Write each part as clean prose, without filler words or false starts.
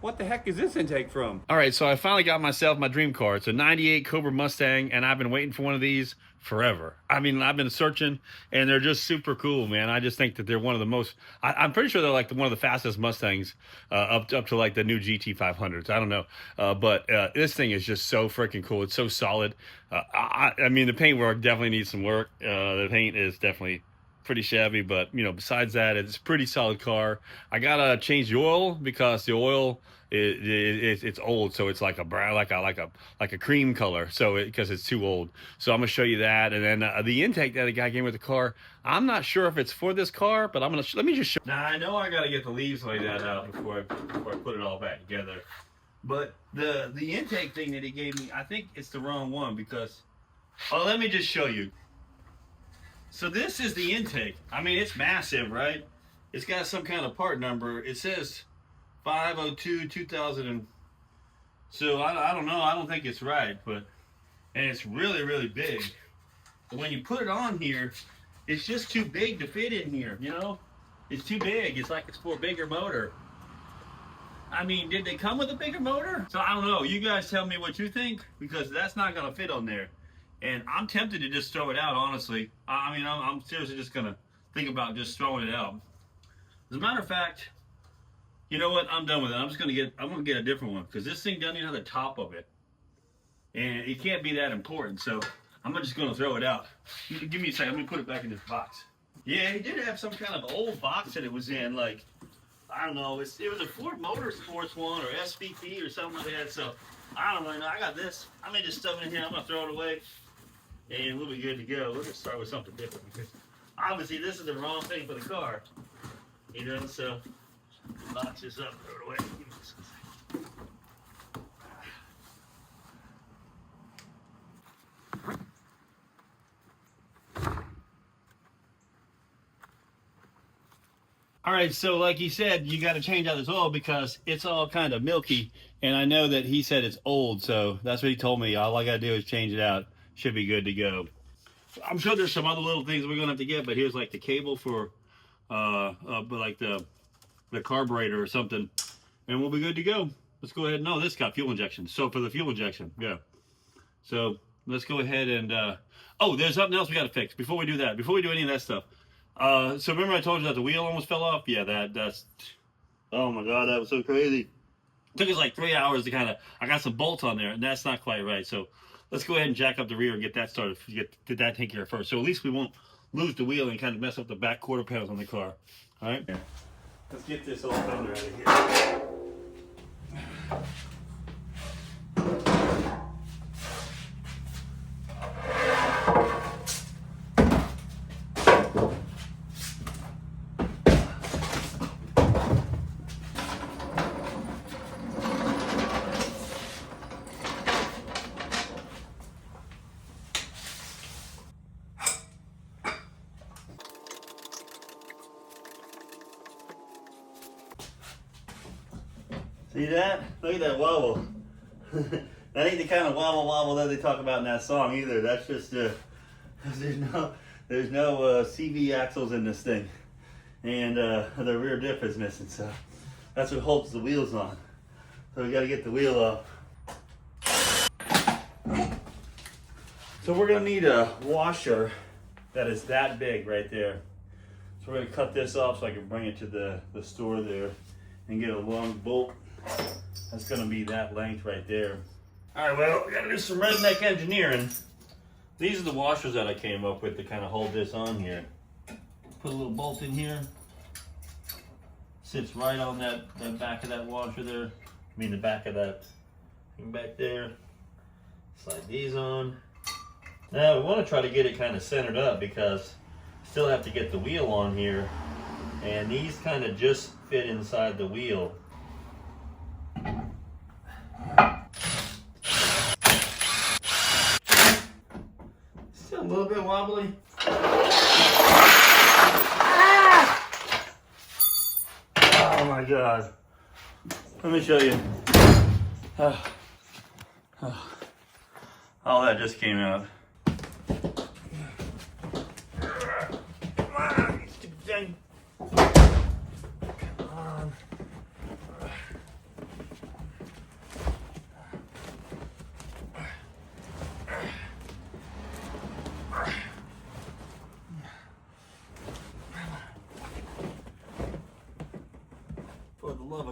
What the heck is this intake from? All right, so I finally got myself my dream car. It's a 98 Cobra Mustang, and I've been waiting for one of these forever. I mean, I've been searching, and they're just super cool, man. I just think that they're one of the most, I'm pretty sure they're like one of the fastest Mustangs up to like the new GT 500s. I don't know. But this thing is just so freaking cool. It's so solid. I mean, the paint work definitely needs some work. The paint is definitely pretty shabby, but you know, besides that, it's a pretty solid car. I gotta change the oil because the oil it's old, so it's like a brown, like a cream color, so because it's too old. So I'm gonna show you that, and then the intake that the guy gave me with the car, I'm not sure if it's for this car, but I'm gonna let me just show. Now I know I gotta get the leaves like that out before I put it all back together, but the intake thing that he gave me, I think it's the wrong one because, oh, let me just show you. So this is the intake. I mean, it's massive, right? It's got some kind of part number. It says 502-2000. So I don't know. I don't think it's right, but and it's really, really big. But when you put it on here, it's just too big to fit in here, you know? It's too big. It's like it's for a bigger motor. I mean, did they come with a bigger motor? So I don't know. You guys tell me what you think, because that's not going to fit on there. And I'm tempted to just throw it out, honestly. I mean, I'm seriously just gonna think about just throwing it out. As a matter of fact, you know what? I'm done with it. I'm gonna get a different one because this thing doesn't even have the top of it, and it can't be that important. So I'm just gonna throw it out. Give me a second. Let me put it back in this box. Yeah, he did have some kind of old box that it was in. Like, I don't know. It was a Ford Motorsports one or SVT or something like that. So I don't really know. I got this. I'm gonna just stuff it in here. I'm gonna throw it away. And we'll be good to go. We'll just start with something different because obviously this is the wrong thing for the car. You know, so box this up, throw it away. All right, so like he said, you got to change out this oil because it's all kind of milky, and I know that he said it's old, so that's what he told me. All I got to do is change it out. Should be good to go. I'm sure there's some other little things we're gonna have to get, but here's like the cable for like the carburetor or something, and we'll be good to go. Let's go ahead. No, this got fuel injection. So for the fuel injection, yeah. So let's go ahead and oh, there's something else we got to fix before we do that. Before we do any of that stuff. So remember I told you that the wheel almost fell off? Yeah, that's. Oh my God, that was so crazy. It took us like 3 hours to kind of. I got some bolts on there, and that's not quite right. So let's go ahead and jack up the rear and get that started. Get that taken care of first. So at least we won't lose the wheel and kind of mess up the back quarter panels on the car. All right? Let's get this old fender out of here. See that? Look at that wobble. That ain't the kind of wobble that they talk about in that song either. That's just there's no CV axles in this thing, and the rear diff is missing. So that's what holds the wheels on. So we got to get the wheel off. So we're gonna need a washer that is that big right there. So we're gonna cut this off so I can bring it to the store there and get a long bolt. That's gonna be that length right there. All right, well, we gotta do some redneck engineering. These are the washers that I came up with to kind of hold this on here. Put a little bolt in here. Sits right on that back of that washer there. I mean the back of that thing back there. Slide these on. Now we want to try to get it kind of centered up because we still have to get the wheel on here. And these kind of just fit inside the wheel. Still a little bit wobbly. Oh my God. Let me show you. All that just came out. Come on, you stupid thing. Come on.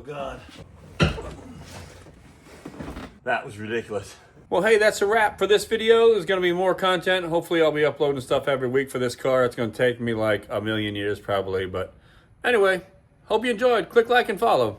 God. That was ridiculous. Well, hey, that's a wrap for this video. There's going to be more content. Hopefully, I'll be uploading stuff every week for this car. It's going to take me like a million years probably. But anyway, hope you enjoyed. Click like and follow.